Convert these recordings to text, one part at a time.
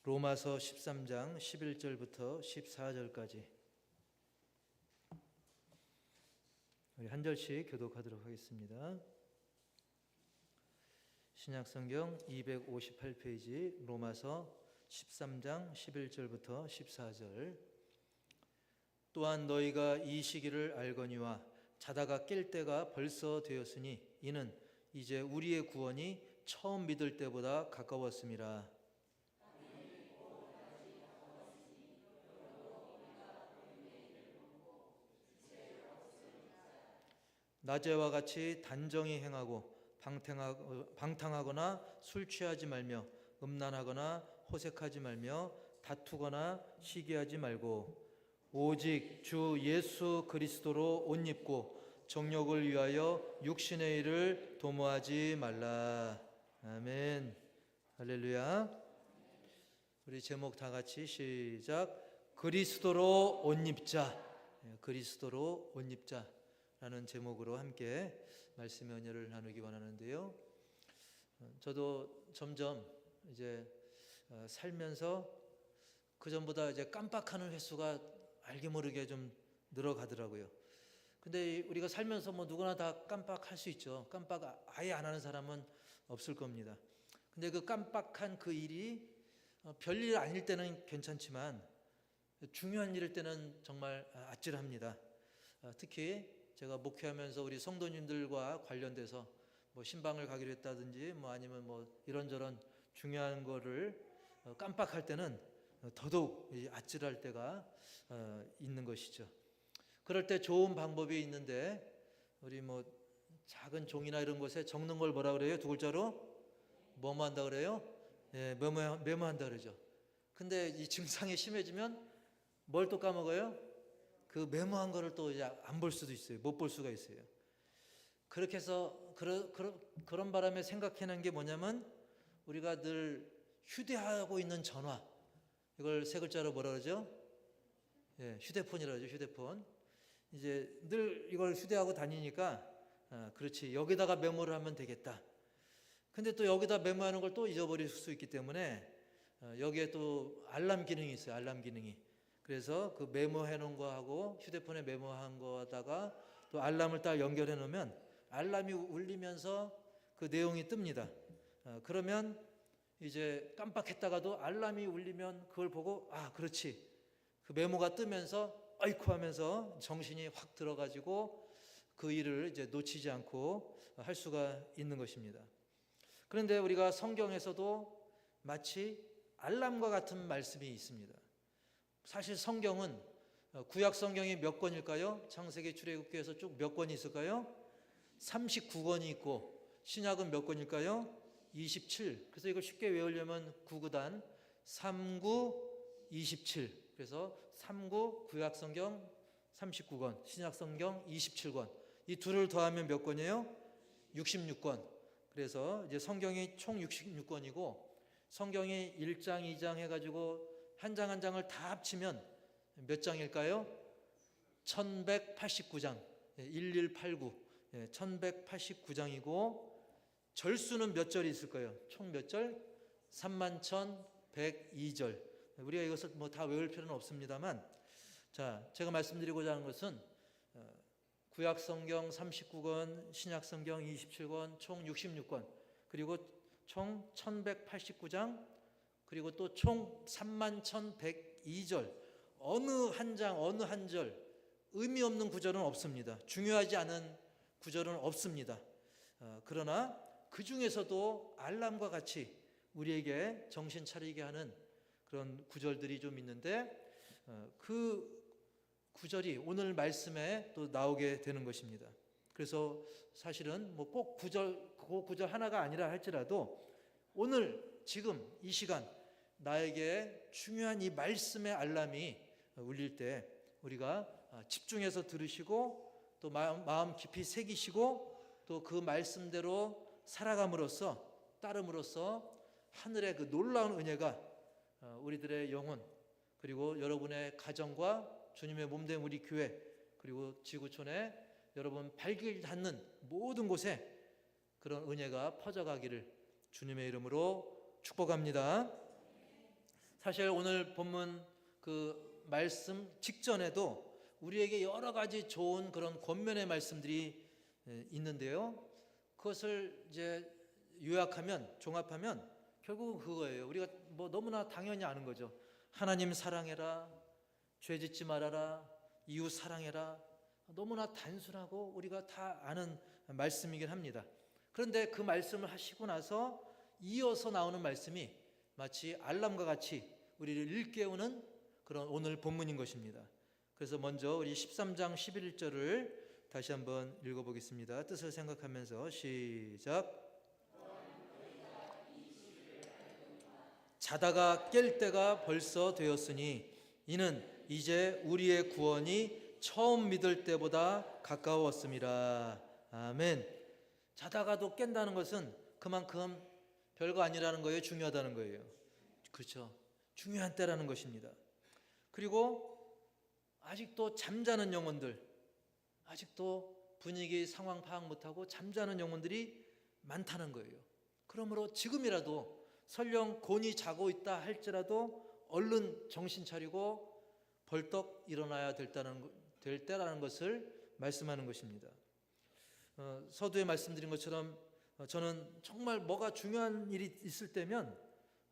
로마서 13장 11절부터 14절까지 우리 한 절씩 교독하도록 하겠습니다. 신약성경 258페이지 로마서 13장 11절부터 14절. 또한 너희가 이 시기를 알거니와 자다가 깰 때가 벌써 되었으니 이는 이제 우리의 구원이 처음 믿을 때보다 가까웠음이라. 낮에와 같이 단정히 행하고 방탕하거나 술 취하지 말며 음란하거나 호색하지 말며 다투거나 시기하지 말고 오직 주 예수 그리스도로 옷 입고 정욕을 위하여 육신의 일을 도모하지 말라. 아멘. 할렐루야. 우리 제목 다 같이 시작. 그리스도로 옷 입자. 그리스도로 옷 입자 라는 제목으로 함께 말씀의 은혜를 나누기 원하는데요. 저도 점점 이제 살면서 그전보다 이제 깜빡하는 횟수가 알게 모르게 좀 늘어가더라고요. 근데 우리가 살면서 뭐 누구나 다 깜빡할 수 있죠. 깜빡 아예 안 하는 사람은 없을 겁니다. 근데 그 깜빡한 그 일이 별일 아닐 때는 괜찮지만 중요한 일일 때는 정말 아찔합니다. 특히 제가 목회하면서 우리 성도님들과 관련돼서 뭐 신방을 가기로 했다든지 뭐 아니면 뭐 이런저런 중요한 거를 깜빡할 때는 더더욱 아찔할 때가 있는 것이죠. 그럴 때 좋은 방법이 있는데 우리 뭐 작은 종이나 이런 곳에 적는 걸 뭐라 그래요? 두 글자로 뭐뭐 한다 그래요? 예, 메모한다 그러죠. 근데 이 증상이 심해지면 뭘 또 까먹어요? 그 메모한 거를 또 이제 안 볼 수도 있어요. 못 볼 수가 있어요. 그렇게 해서 그런 바람에 생각해낸 게 뭐냐면 우리가 늘 휴대하고 있는 전화, 이걸 세 글자로 뭐라 그러죠? 예, 휴대폰이라고 하죠. 휴대폰. 이제 늘 이걸 휴대하고 다니니까 그렇지, 여기다가 메모를 하면 되겠다. 근데 또 여기다 메모하는 걸 또 잊어버릴 수 있기 때문에 여기에 또 알람 기능이 있어요. 알람 기능이. 그래서 그 메모해 놓은 거하고 휴대폰에 메모한 거다가 또 알람을 딱 연결해 놓으면 알람이 울리면서 그 내용이 뜹니다. 그러면 이제 깜빡했다가도 알람이 울리면 그걸 보고 그렇지, 그 메모가 뜨면서 아이쿠 하면서 정신이 확 들어가지고 그 일을 이제 놓치지 않고 할 수가 있는 것입니다. 그런데 우리가 성경에서도 마치 알람과 같은 말씀이 있습니다. 사실 성경은 구약 성경이 몇 권일까요? 창세기 출애굽기에서 쭉 몇 권이 있을까요? 39권이 있고 신약은 몇 권일까요? 27. 그래서 이걸 쉽게 외우려면 9구단 39, 27. 그래서 39 구약 성경 39권, 신약 성경 27권. 이 둘을 더하면 몇 권이에요? 66권. 그래서 이제 성경이 총 66권이고 성경이 1장, 2장 해가지고 한 장 한 장을 다 합치면 몇 장일까요? 1189장, 1189, 1189장이고 절수는 몇 절이 있을까요? 총 몇 절? 31,102절. 우리가 이것을 뭐 다 외울 필요는 없습니다만, 자, 제가 말씀드리고자 하는 것은 구약 성경 39권, 신약 성경 27권, 총 66권, 그리고 총 1189장, 그리고 또 총 31,102절, 어느 한 장, 어느 한 절 의미 없는 구절은 없습니다. 중요하지 않은 구절은 없습니다. 그러나 그 중에서도 알람과 같이 우리에게 정신 차리게 하는 그런 구절들이 좀 있는데 그 구절이 오늘 말씀에 또 나오게 되는 것입니다. 그래서 사실은 뭐 꼭 그 구절 하나가 아니라 할지라도 오늘 지금 이 시간 나에게 중요한 이 말씀의 알람이 울릴 때 우리가 집중해서 들으시고 또 마음 깊이 새기시고 또 그 말씀대로 살아감으로써 따름으로써 하늘의 그 놀라운 은혜가 우리들의 영혼 그리고 여러분의 가정과 주님의 몸된 우리 교회 그리고 지구촌에 여러분 발길 닿는 모든 곳에 그런 은혜가 퍼져가기를 주님의 이름으로 축복합니다. 사실 오늘 본문 그 말씀 직전에도 우리에게 여러 가지 좋은 그런 권면의 말씀들이 있는데요. 그것을 이제 요약하면, 종합하면 결국은 그거예요. 우리가 뭐 너무나 당연히 아는 거죠. 하나님 사랑해라, 죄 짓지 말아라, 이웃 사랑해라. 너무나 단순하고 우리가 다 아는 말씀이긴 합니다. 그런데 그 말씀을 하시고 나서 이어서 나오는 말씀이 마치 알람과 같이 우리를 일깨우는 그런 오늘 본문인 것입니다. 그래서 먼저 우리 13장 11절을 다시 한번 읽어보겠습니다. 뜻을 생각하면서 시작. 자다가 깰 때가 벌써 되었으니 이는 이제 우리의 구원이 처음 믿을 때보다 가까웠음이라. 아멘. 자다가도 깬다는 것은 그만큼 별거 아니라는 거예요? 중요하다는 거예요? 그렇죠. 중요한 때라는 것입니다. 그리고 아직도 잠자는 영혼들, 아직도 분위기 상황 파악 못하고 잠자는 영혼들이 많다는 거예요. 그러므로 지금이라도 설령 곤히 자고 있다 할지라도 얼른 정신 차리고 벌떡 일어나야 될 때라는 것을 말씀하는 것입니다. 서두에 말씀드린 것처럼 저는 정말 뭐가 중요한 일이 있을 때면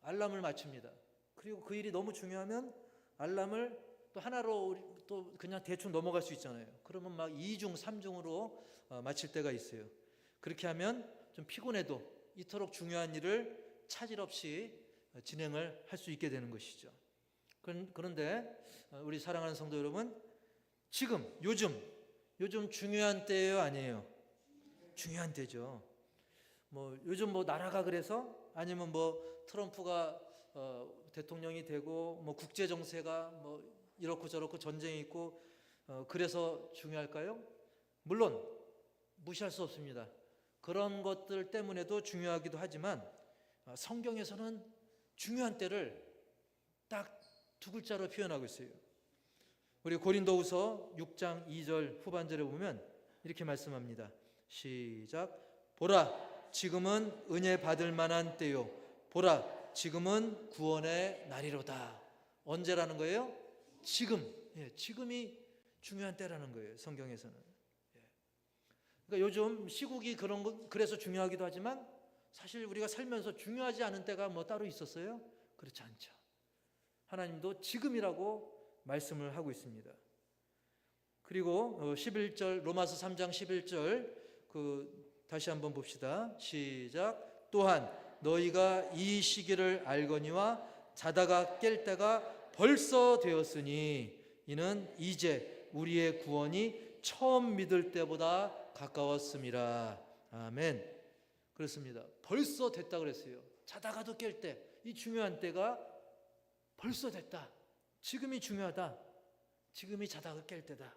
알람을 맞춥니다. 그리고 그 일이 너무 중요하면 알람을 또 하나로 또 그냥 대충 넘어갈 수 있잖아요. 그러면 막 2중, 3중으로 맞힐 때가 있어요. 그렇게 하면 좀 피곤해도 이토록 중요한 일을 차질 없이 진행을 할 수 있게 되는 것이죠. 그런데 우리 사랑하는 성도 여러분, 지금 요즘 중요한 때예요, 아니에요? 중요한 때죠. 뭐 요즘 뭐 나라가 그래서, 아니면 뭐 트럼프가 대통령이 되고 뭐 국제 정세가 뭐 이렇고 저렇고 전쟁이 있고 그래서 중요할까요? 물론 무시할 수 없습니다. 그런 것들 때문에도 중요하기도 하지만 성경에서는 중요한 때를 딱 두 글자로 표현하고 있어요. 우리 고린도후서 6장 2절 후반절에 보면 이렇게 말씀합니다. 시작. 보라, 지금은 은혜 받을 만한 때요. 보라, 지금은 구원의 날이로다. 언제라는 거예요? 지금. 지금이 중요한 때라는 거예요, 성경에서는. 그러니까 요즘 시국이 그래서 중요하기도 하지만 사실 우리가 살면서 중요하지 않은 때가 뭐 따로 있었어요? 그렇지 않죠. 하나님도 지금이라고 말씀을 하고 있습니다. 그리고 11절, 로마서 3장 11절 다시 한번 봅시다. 시작. 또한 너희가 이 시기를 알거니와 자다가 깰 때가 벌써 되었으니 이는 이제 우리의 구원이 처음 믿을 때보다 가까웠음이라. 아멘. 그렇습니다. 벌써 됐다 그랬어요. 자다가도 깰 때, 이 중요한 때가 벌써 됐다. 지금이 중요하다. 지금이 자다가 깰 때다.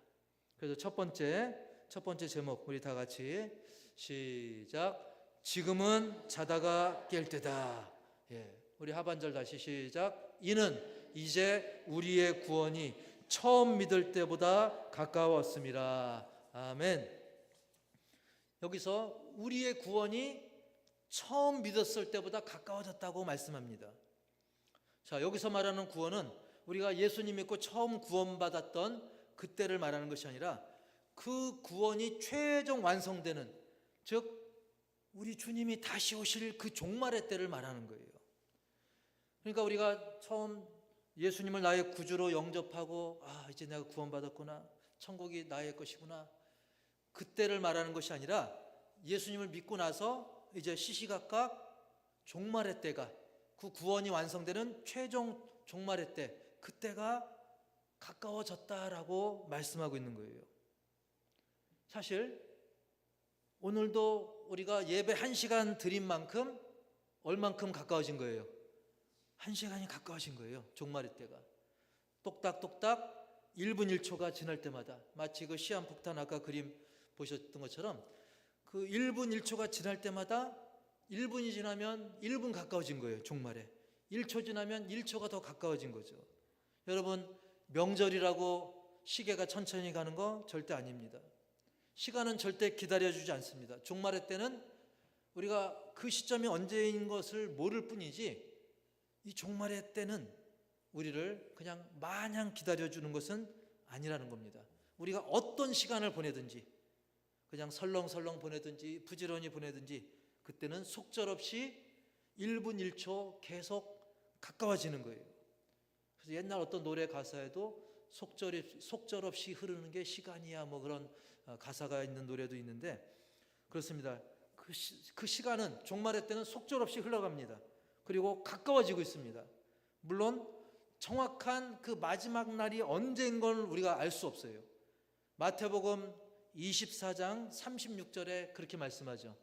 그래서 첫 번째 제목 우리 다 같이 시작. 지금은 자다가 깰 때다. 우리 하반절 다시 시작. 이는 이제 우리의 구원이 처음 믿을 때보다 가까웠음이라. 아멘. 여기서 우리의 구원이 처음 믿었을 때보다 가까워졌다고 말씀합니다. 자, 여기서 말하는 구원은 우리가 예수님 믿고 처음 구원받았던 그때를 말하는 것이 아니라 그 구원이 최종 완성되는, 즉 우리 주님이 다시 오실 그 종말의 때를 말하는 거예요. 그러니까 우리가 처음 예수님을 나의 구주로 영접하고 이제 내가 구원받았구나, 천국이 나의 것이구나, 그때를 말하는 것이 아니라 예수님을 믿고 나서 이제 시시각각 종말의 때가, 그 구원이 완성되는 최종 종말의 때, 그때가 가까워졌다라고 말씀하고 있는 거예요. 사실 오늘도 우리가 예배 1시간 드린 만큼 얼만큼 가까워진 거예요? 1시간이 가까워진 거예요. 종말의 때가 똑딱똑딱 1분 1초가 지날 때마다, 마치 그 시한폭탄 아까 그림 보셨던 것처럼 그 1분 1초가 지날 때마다 1분이 지나면 1분 가까워진 거예요. 종말에 1초 지나면 1초가 더 가까워진 거죠. 여러분, 명절이라고 시계가 천천히 가는 거 절대 아닙니다. 시간은 절대 기다려주지 않습니다. 종말의 때는 우리가 그 시점이 언제인 것을 모를 뿐이지, 이 종말의 때는 우리를 그냥 마냥 기다려주는 것은 아니라는 겁니다. 우리가 어떤 시간을 보내든지, 그냥 설렁설렁 보내든지 부지런히 보내든지, 그때는 속절없이 1분 1초 계속 가까워지는 거예요. 그래서 옛날 어떤 노래 가사에도 속절없이 흐르는 게 시간이야, 뭐 그런 가사가 있는 노래도 있는데, 그렇습니다. 그 시간은 종말의 때는 속절없이 흘러갑니다. 그리고 가까워지고 있습니다. 물론 정확한 그 마지막 날이 언제인 걸 우리가 알 수 없어요. 마태복음 24장 36절에 그렇게 말씀하죠.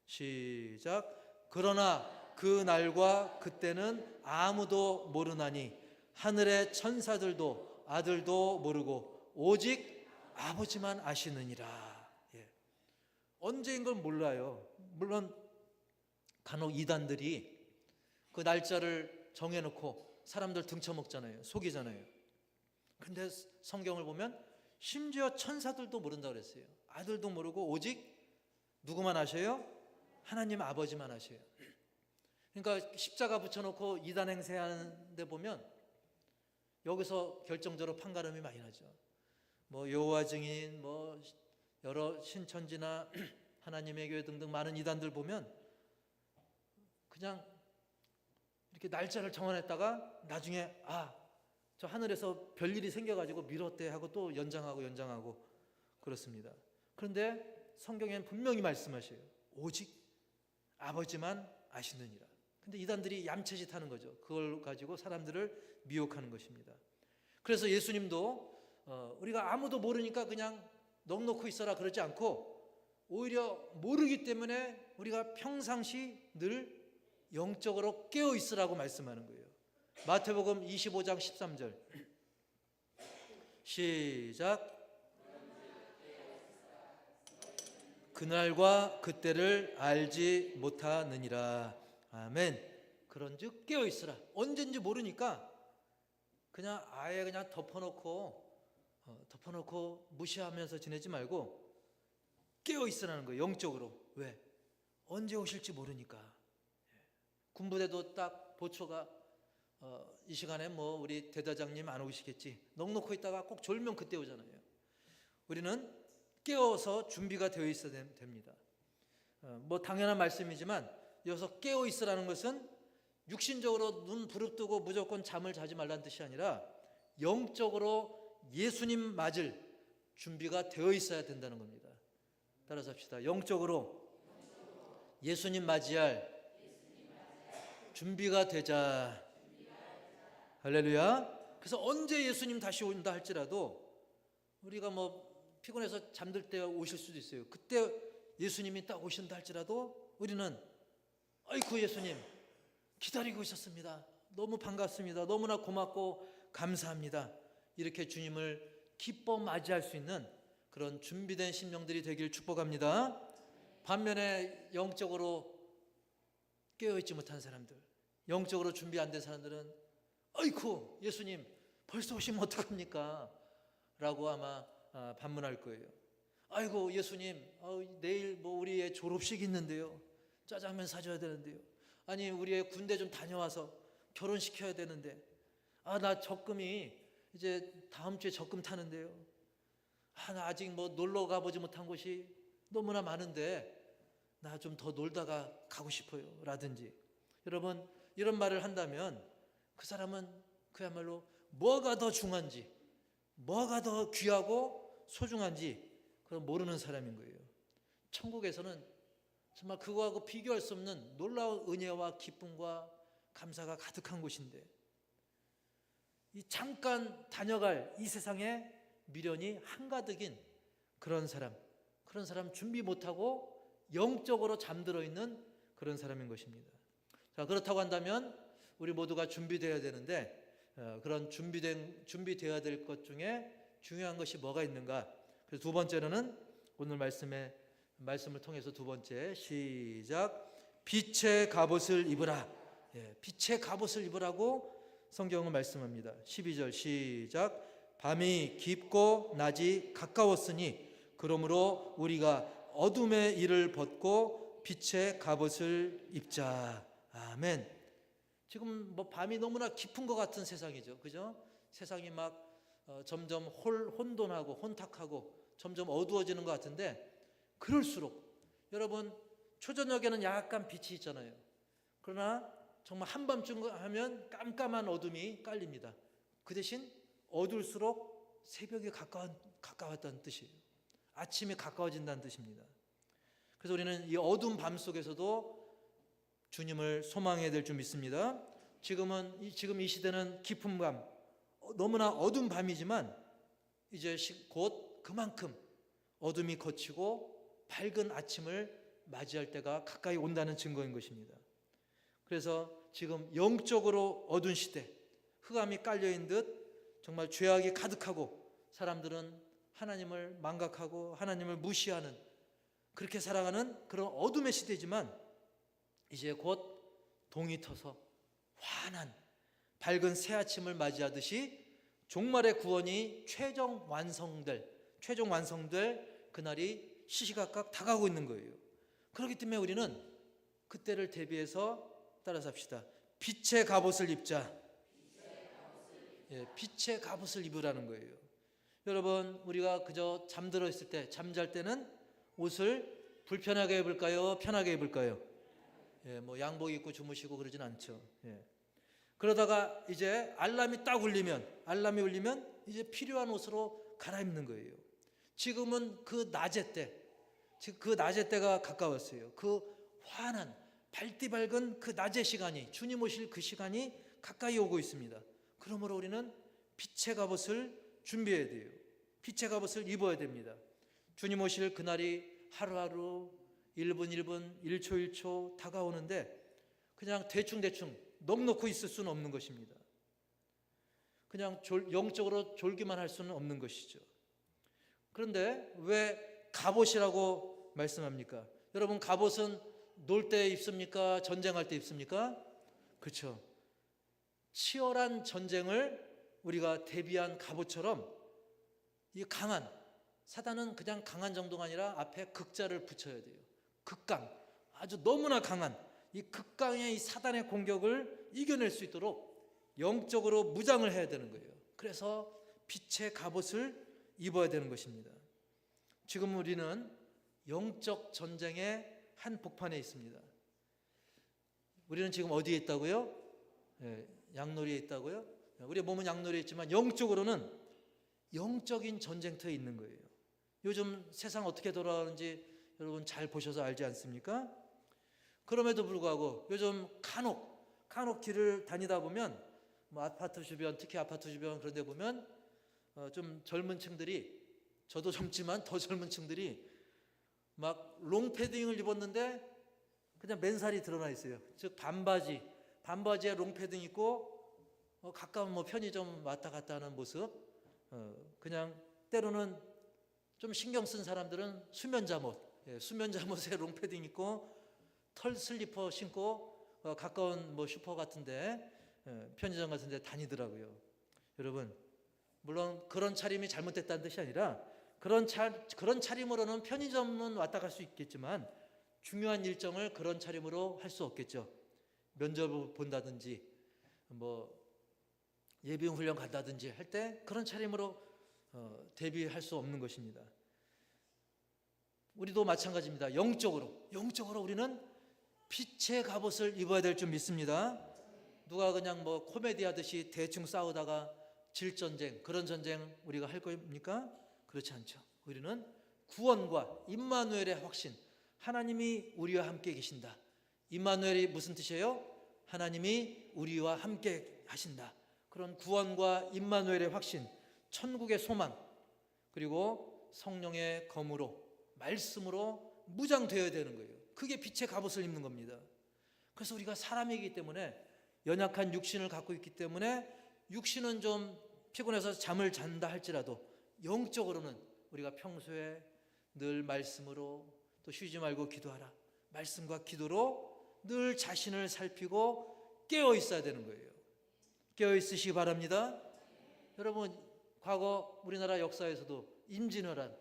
시작. 그러나 그 날과 그때는 아무도 모르나니 하늘의 천사들도 아들도 모르고 오직 아버지만 아시느니라. 예. 언제인 걸 몰라요. 물론 간혹 이단들이 그 날짜를 정해놓고 사람들 등쳐먹잖아요. 속이잖아요. 근데 성경을 보면 심지어 천사들도 모른다고 그랬어요. 아들도 모르고 오직 누구만 아셔요? 하나님 아버지만 아셔요. 그러니까 십자가 붙여놓고 이단 행세하는 데 보면 여기서 결정적으로 판가름이 많이 나죠. 뭐 여호와 증인, 뭐 여러 신천지나 하나님의 교회 등등 많은 이단들 보면 그냥 이렇게 날짜를 정해놨다가 나중에 저 하늘에서 별일이 생겨가지고 미뤘대 하고 또 연장하고 그렇습니다. 그런데 성경엔 분명히 말씀하셔요. 오직 아버지만 아시느니라. 근데 이단들이 얌체짓 하는 거죠. 그걸 가지고 사람들을 미혹하는 것입니다. 그래서 예수님도 우리가 아무도 모르니까 그냥 넋놓고 있어라 그러지 않고, 오히려 모르기 때문에 우리가 평상시 늘 영적으로 깨어 있으라고 말씀하는 거예요. 마태복음 25장 13절 시작. 그날과 그때를 알지 못하느니라. 아멘. 그런즉 깨어 있으라. 언젠지 모르니까 그냥 아예 그냥 덮어놓고 무시하면서 지내지 말고 깨어 있으라는 거예요. 영적으로. 왜? 언제 오실지 모르니까. 군부대도 딱 보초가 이 시간에 뭐 우리 대대장님 안 오시겠지, 넋놓고 있다가 꼭 졸면 그때 오잖아요. 우리는 깨어서 준비가 되어 있어야 됩니다. 뭐 당연한 말씀이지만 여기서 깨어 있으라는 것은 육신적으로 눈 부릅뜨고 무조건 잠을 자지 말라는 뜻이 아니라 영적으로 예수님 맞을 준비가 되어 있어야 된다는 겁니다. 따라서 합시다. 영적으로 예수님 맞이할 준비가 되자. 할렐루야. 그래서 언제 예수님 다시 온다 할지라도 우리가 뭐 피곤해서 잠들 때 오실 수도 있어요. 그때 예수님이 딱 오신다 할지라도 우리는 아이고 예수님 기다리고 있었습니다. 너무 반갑습니다. 너무나 고맙고 감사합니다. 이렇게 주님을 기뻐 맞이할 수 있는 그런 준비된 심령들이 되길 축복합니다. 반면에 영적으로 깨어있지 못한 사람들, 영적으로 준비 안 된 사람들은 아이쿠 예수님 벌써 오시면 어떡합니까? 라고 아마 반문할 거예요. 아이고 예수님 내일 뭐 우리의 졸업식 있는데요, 짜장면 사줘야 되는데요, 아니 우리의 군대 좀 다녀와서 결혼시켜야 되는데, 나 적금이 이제 다음 주에 적금 타는데요, 나 아직 뭐 놀러 가보지 못한 곳이 너무나 많은데 나 좀 더 놀다가 가고 싶어요 라든지. 여러분 이런 말을 한다면 그 사람은 그야말로 뭐가 더 중요한지, 뭐가 더 귀하고 소중한지 그걸 모르는 사람인 거예요. 천국에서는 정말 그거하고 비교할 수 없는 놀라운 은혜와 기쁨과 감사가 가득한 곳인데, 이 잠깐 다녀갈 이 세상에 미련이 한가득인 그런 사람 준비 못하고 영적으로 잠들어 있는 그런 사람인 것입니다. 자, 그렇다고 한다면 우리 모두가 준비되어야 되는데, 그런 준비되어야 될 것 중에 중요한 것이 뭐가 있는가? 그래서 두 번째로는 오늘 말씀을 통해서 두 번째 시작. 빛의 갑옷을 입으라. 빛의 갑옷을 입으라고 성경은 말씀합니다. 12절 시작. 밤이 깊고 낮이 가까웠으니 그러므로 우리가 어둠의 일을 벗고 빛의 갑옷을 입자. 아멘. 지금 뭐 밤이 너무나 깊은 것 같은 세상이죠. 그죠? 세상이 막 점점 혼돈하고 혼탁하고 점점 어두워지는 것 같은데, 그럴수록 여러분 초저녁에는 약간 빛이 있잖아요. 그러나 정말 한밤중 하면 깜깜한 어둠이 깔립니다. 그 대신 어두울수록 새벽이 가까웠다는 뜻이에요. 아침이 가까워진다는 뜻입니다. 그래서 우리는 이 어두운 밤 속에서도 주님을 소망해야 될 줄 믿습니다. 지금 이 시대는 깊은 밤, 너무나 어두운 밤이지만 이제 곧 그만큼 어둠이 걷히고 밝은 아침을 맞이할 때가 가까이 온다는 증거인 것입니다. 그래서 지금 영적으로 어두운 시대, 흑암이 깔려있는 듯 정말 죄악이 가득하고 사람들은 하나님을 망각하고 하나님을 무시하는, 그렇게 살아가는 그런 어둠의 시대지만, 이제 곧 동이 터서 환한 밝은 새 아침을 맞이하듯이 종말의 구원이 최종 완성될 그날이 시시각각 다가오고 있는 거예요. 그렇기 때문에 우리는 그때를 대비해서 따라서 합시다. 빛의 갑옷을 입자. 빛의 갑옷을 입으라는 거예요. 여러분, 우리가 그저 잠들어 있을 때, 잠잘 때는 옷을 불편하게 입을까요? 편하게 입을까요? 뭐 양복 입고 주무시고 그러진 않죠. 그러다가 이제 알람이 울리면 이제 필요한 옷으로 갈아입는 거예요. 지금은 그 낮의 때가 가까웠어요. 그 환한 밝디 밝은 그 낮의 시간이, 주님 오실 그 시간이 가까이 오고 있습니다. 그러므로 우리는 빛의 갑옷을 준비해야 돼요. 빛의 갑옷을 입어야 됩니다. 주님 오실 그날이 하루하루 1분 1분 1초 1초 다가오는데 그냥 대충 넋놓고 있을 수는 없는 것입니다. 그냥 영적으로 졸기만 할 수는 없는 것이죠. 그런데 왜 갑옷이라고 말씀합니까? 여러분, 갑옷은 놀 때 입습니까? 전쟁할 때 입습니까? 그렇죠. 치열한 전쟁을 우리가 대비한 갑옷처럼, 이 강한, 사단은 그냥 강한 정도가 아니라 앞에 극자를 붙여야 돼요. 극강, 아주 너무나 강한 이 극강의 이 사단의 공격을 이겨낼 수 있도록 영적으로 무장을 해야 되는 거예요. 그래서 빛의 갑옷을 입어야 되는 것입니다. 지금 우리는 영적 전쟁의 한복판에 있습니다. 우리는 지금 어디에 있다고요? 양놀이에 있다고요? 우리의 몸은 양놀이에 있지만 영적으로는 영적인 전쟁터에 있는 거예요. 요즘 세상 어떻게 돌아가는지 여러분 잘 보셔서 알지 않습니까? 그럼에도 불구하고 요즘 간혹 길을 다니다 보면 뭐 아파트 주변, 특히 아파트 주변 그런 데 보면 좀 젊은 층들이, 저도 젊지만 더 젊은 층들이 막 롱패딩을 입었는데 그냥 맨살이 드러나 있어요. 즉 반바지에 롱패딩 입고 가까운 뭐 편의점 왔다 갔다 하는 모습, 그냥 때로는 좀 신경 쓴 사람들은 수면잠옷에 롱패딩 입고 털 슬리퍼 신고 가까운 뭐 슈퍼 같은데, 편의점 같은데 다니더라고요. 여러분, 물론 그런 차림이 잘못됐다는 뜻이 아니라 그런 차림으로는 편의점은 왔다 갈 수 있겠지만 중요한 일정을 그런 차림으로 할 수 없겠죠. 면접을 본다든지 뭐 예비훈련 간다든지 할 때 그런 차림으로 대비할 수 없는 것입니다. 우리도 마찬가지입니다. 영적으로 우리는 빛의 갑옷을 입어야 될 줄 믿습니다. 누가 그냥 뭐 코미디 하듯이 대충 싸우다가 질 전쟁, 그런 전쟁 우리가 할 겁니까? 그렇지 않죠. 우리는 구원과 임마누엘의 확신, 하나님이 우리와 함께 계신다. 임마누엘이 무슨 뜻이에요? 하나님이 우리와 함께 하신다. 그런 구원과 임마누엘의 확신, 천국의 소망, 그리고 성령의 검으로, 말씀으로 무장되어야 되는 거예요. 그게 빛의 갑옷을 입는 겁니다. 그래서 우리가 사람이기 때문에, 연약한 육신을 갖고 있기 때문에 육신은 좀 피곤해서 잠을 잔다 할지라도 영적으로는 우리가 평소에 늘 말씀으로, 또 쉬지 말고 기도하라, 말씀과 기도로 늘 자신을 살피고 깨어 있어야 되는 거예요. 깨어 있으시기 바랍니다. 여러분, 과거 우리나라 역사에서도 임진왜란,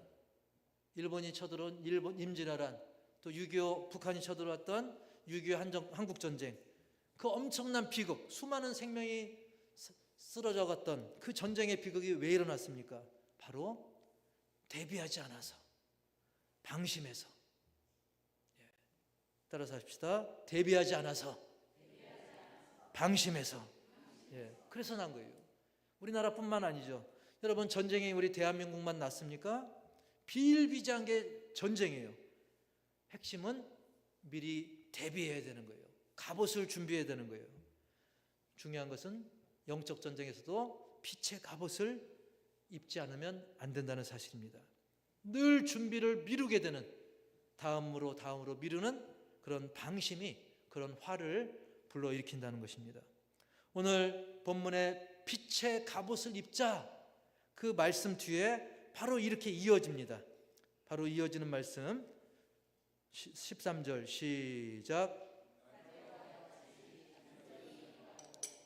일본이 쳐들어온 임진왜란, 또 6.25 북한이 쳐들어왔던 6.25 한국전쟁, 그 엄청난 비극, 수많은 생명이 쓰러져 갔던 그 전쟁의 비극이 왜 일어났습니까? 바로 대비하지 않아서, 방심해서. 따라서 합시다. 대비하지 않아서, 방심해서. 그래서 난 거예요. 우리나라뿐만 아니죠. 여러분, 전쟁이 우리 대한민국만 났습니까? 비일비재한 게 전쟁이에요. 핵심은 미리 대비해야 되는 거예요. 갑옷을 준비해야 되는 거예요. 중요한 것은 영적 전쟁에서도 빛의 갑옷을 입지 않으면 안 된다는 사실입니다. 늘 준비를 미루게 되는, 다음으로 미루는 그런 방심이 그런 화를 불러일으킨다는 것입니다. 오늘 본문에 빛의 갑옷을 입자, 그 말씀 뒤에 바로 이렇게 이어집니다. 바로 이어지는 말씀 13절 시작.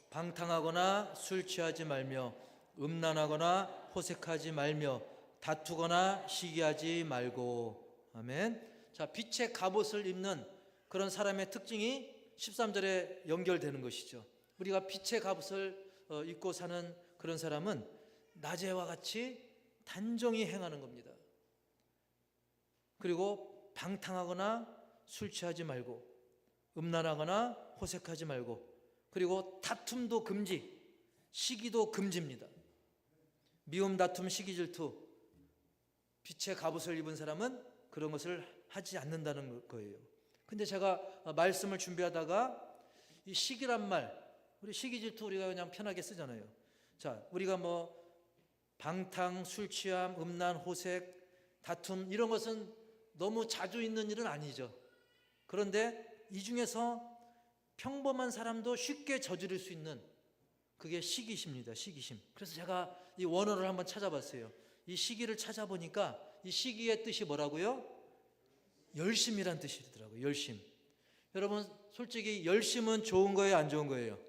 방탕하거나 술 취하지 말며 음란하거나 호색하지 말며 다투거나 시기하지 말고. 아멘. 자, 빛의 갑옷을 입는 그런 사람의 특징이 13절에 연결되는 것이죠. 우리가 빛의 갑옷을 입고 사는 그런 사람은 낮에와 같이 단정히 행하는 겁니다. 그리고 방탕하거나 술 취하지 말고 음란하거나 호색하지 말고, 그리고 다툼도 금지, 시기도 금지입니다. 미움, 다툼, 시기, 질투, 빛의 갑옷을 입은 사람은 그런 것을 하지 않는다는 거예요. 근데 제가 말씀을 준비하다가 이 시기란 말, 우리 시기, 질투 우리가 그냥 편하게 쓰잖아요. 자, 우리가 뭐 방탕, 술 취함, 음란, 호색, 다툼, 이런 것은 너무 자주 있는 일은 아니죠. 그런데 이 중에서 평범한 사람도 쉽게 저지를 수 있는, 그게 시기심입니다. 시기심. 그래서 제가 이 원어를 한번 찾아봤어요. 이 시기를 찾아보니까 이 시기의 뜻이 뭐라고요? 열심이란 뜻이더라고요. 열심. 여러분, 솔직히 열심은 좋은 거예요, 안 좋은 거예요?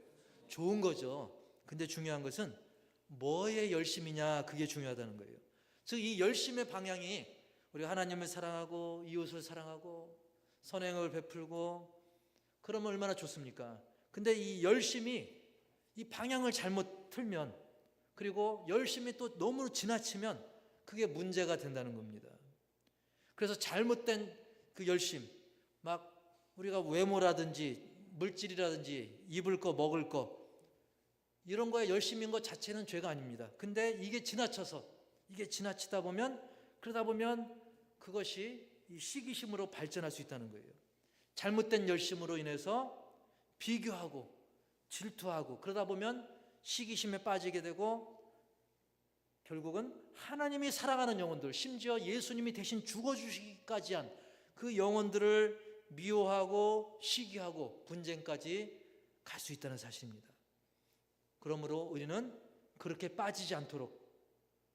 좋은 거죠. 근데 중요한 것은 뭐의 열심이냐, 그게 중요하다는 거예요. 즉 이 열심의 방향이 우리가 하나님을 사랑하고 이웃을 사랑하고 선행을 베풀고 그러면 얼마나 좋습니까? 근데 이 열심이 이 방향을 잘못 틀면, 그리고 열심이 또 너무 지나치면 그게 문제가 된다는 겁니다. 그래서 잘못된 그 열심, 막 우리가 외모라든지 물질이라든지 입을 거 먹을 거 이런 거에 열심인 것 자체는 죄가 아닙니다. 근데 이게 지나치다 보면, 그러다 보면 그것이 이 시기심으로 발전할 수 있다는 거예요. 잘못된 열심으로 인해서 비교하고 질투하고 그러다 보면 시기심에 빠지게 되고, 결국은 하나님이 사랑하는 영혼들, 심지어 예수님이 대신 죽어주시기까지 한 그 영혼들을 미워하고 시기하고 분쟁까지 갈 수 있다는 사실입니다. 그러므로 우리는 그렇게 빠지지 않도록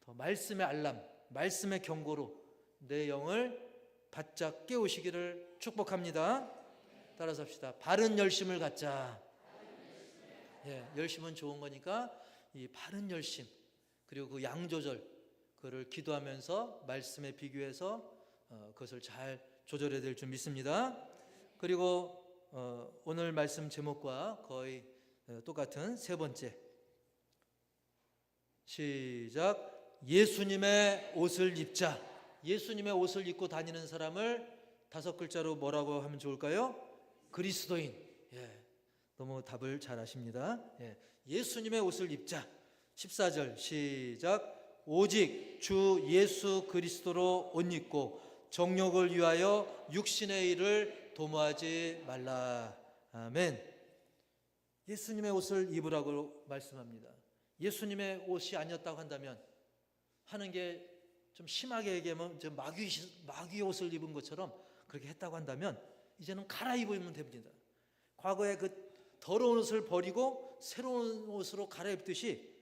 더 말씀의 알람, 말씀의 경고로 내 영을 바짝 깨우시기를 축복합니다. 따라서 합시다. 바른 열심을 갖자. 열심은 좋은 거니까 이 바른 열심, 그리고 그 양 조절, 그거를 기도하면서 말씀에 비교해서 그것을 잘 조절해야 될 줄 믿습니다. 그리고 오늘 말씀 제목과 거의 똑같은 세 번째, 시작. 예수님의 옷을 입자. 예수님의 옷을 입고 다니는 사람을 다섯 글자로 뭐라고 하면 좋을까요? 그리스도인. 너무 답을 잘 아십니다. 예수님의 옷을 입자. 14절 시작. 오직 주 예수 그리스도로 옷 입고 정욕을 위하여 육신의 일을 도모하지 말라. 아멘. 예수님의 옷을 입으라고 말씀합니다. 예수님의 옷이 아니었다고 한다면, 하는 게 좀 심하게 얘기하면 마귀 옷을 입은 것처럼 그렇게 했다고 한다면 이제는 갈아입으면 됩니다. 과거에 그 더러운 옷을 버리고 새로운 옷으로 갈아입듯이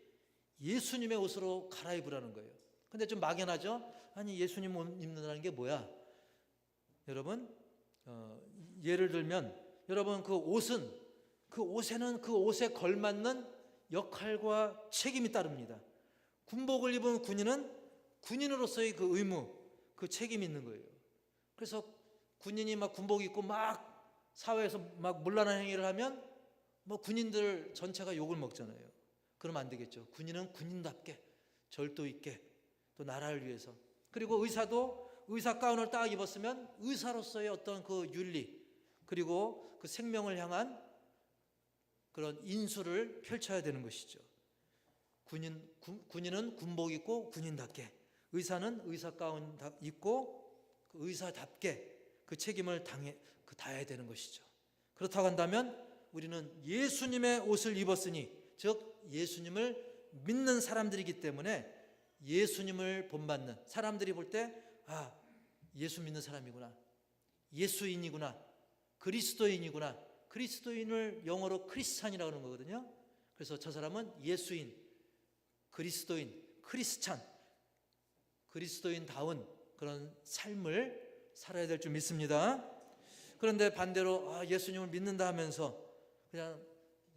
예수님의 옷으로 갈아입으라는 거예요. 근데 좀 막연하죠? 아니, 예수님 옷 입는다는 게 뭐야? 여러분, 예를 들면 여러분, 그 옷에는 그 옷에 걸맞는 역할과 책임이 따릅니다. 군복을 입은 군인은 군인으로서의 그 의무, 그 책임이 있는 거예요. 그래서 군인이 막 군복 입고 막 사회에서 막 문란한 행위를 하면 뭐 군인들 전체가 욕을 먹잖아요. 그러면 안 되겠죠. 군인은 군인답게 절도 있게 또 나라를 위해서. 그리고 의사도 의사 가운을 딱 입었으면 의사로서의 어떤 그 윤리 그리고 그 생명을 향한 그런 인수를 펼쳐야 되는 것이죠. 군인은 군복 입고 군인답게, 의사는 의사 가운 입고 그 의사답게 그 책임을 다해야 되는 것이죠. 그렇다고 한다면 우리는 예수님의 옷을 입었으니, 즉 예수님을 믿는 사람들이기 때문에 예수님을 본받는 사람들이 볼 때 예수 믿는 사람이구나, 예수인이구나, 그리스도인이구나. 그리스도인을 영어로 크리스찬이라고 하는 거거든요. 그래서 저 사람은 예수인, 그리스도인, 크리스찬, 그리스도인다운 그런 삶을 살아야 될 줄 믿습니다. 그런데 반대로 예수님을 믿는다 하면서 그냥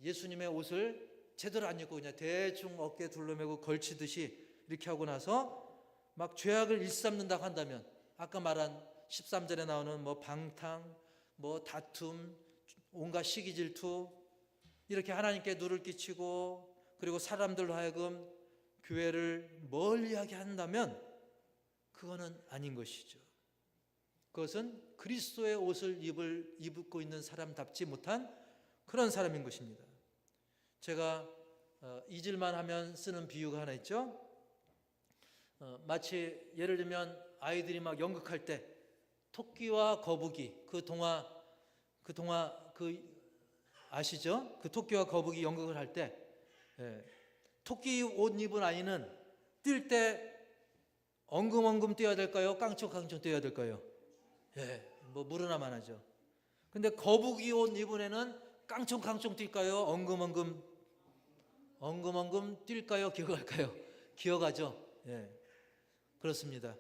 예수님의 옷을 제대로 안 입고 그냥 대충 어깨에 둘러매고 걸치듯이 이렇게 하고 나서 막 죄악을 일삼는다고 한다면, 아까 말한 13절에 나오는 뭐 방탕, 뭐 다툼, 온갖 시기 질투, 이렇게 하나님께 누를 끼치고 그리고 사람들로 하여금 교회를 멀리하게 한다면 그거는 아닌 것이죠. 그것은 그리스도의 옷을 입고 있는 사람답지 못한 그런 사람인 것입니다. 제가 잊을만 하면 쓰는 비유가 하나 있죠. 마치 예를 들면 아이들이 막 연극할 때 토끼와 거북이, 그 동화 아시죠? 그 토끼와 거북이 연극을 할 때 토끼 옷 입은 아이는 뛸 때 엉금엉금 뛰어야 될까요? 깡총깡총 뛰어야 될까요? 뭐 무르나만 하죠. 근데 거북이 옷 입은 애는 깡총깡총 뛸까요? 엉금엉금 뛸까요? 기어갈까요? 기어가죠. 그렇습니다.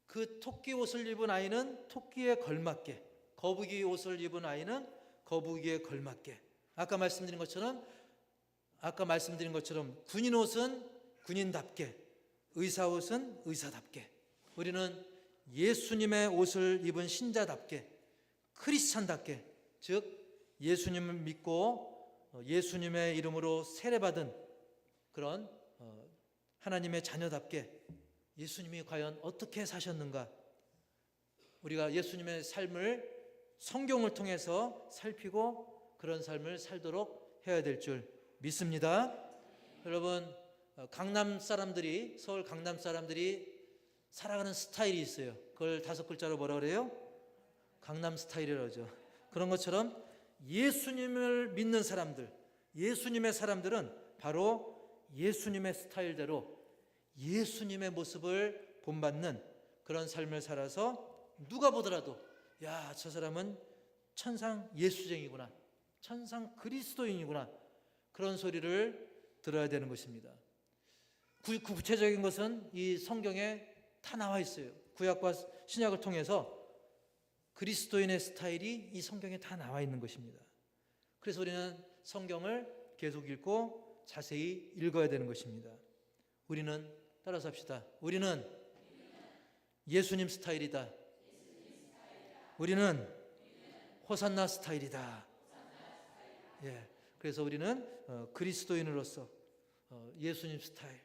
그 토끼 옷을 입은 아이는 토끼에 걸맞게, 거북이 옷을 입은 아이는 거북이에 걸맞게. 아까 말씀드린 것처럼 군인 옷은 군인답게, 의사 옷은 의사답게, 우리는 예수님의 옷을 입은 신자답게, 크리스찬답게, 즉 예수님을 믿고 예수님의 이름으로 세례받은 그런 하나님의 자녀답게 예수님이 과연 어떻게 사셨는가, 우리가 예수님의 삶을 성경을 통해서 살피고 그런 삶을 살도록 해야 될 줄 믿습니다. 여러분, 서울 강남 사람들이 살아가는 스타일이 있어요. 그걸 5글자로 뭐라 그래요? 강남 스타일이라고 하죠. 그런 것처럼 예수님을 믿는 사람들, 예수님의 사람들은 바로 예수님의 스타일대로 예수님의 모습을 본받는 그런 삶을 살아서 누가 보더라도 저 사람은 천상 예수쟁이구나, 천상 그리스도인이구나, 그런 소리를 들어야 되는 것입니다. 구체적인 것은 이 성경에 다 나와 있어요. 구약과 신약을 통해서 그리스도인의 스타일이 이 성경에 다 나와 있는 것입니다. 그래서 우리는 성경을 계속 읽고 자세히 읽어야 되는 것입니다. 우리는 따라서 합시다. 우리는 예수님 스타일이다. 우리는 호산나 스타일이다. 그래서 우리는 그리스도인으로서 예수님 스타일,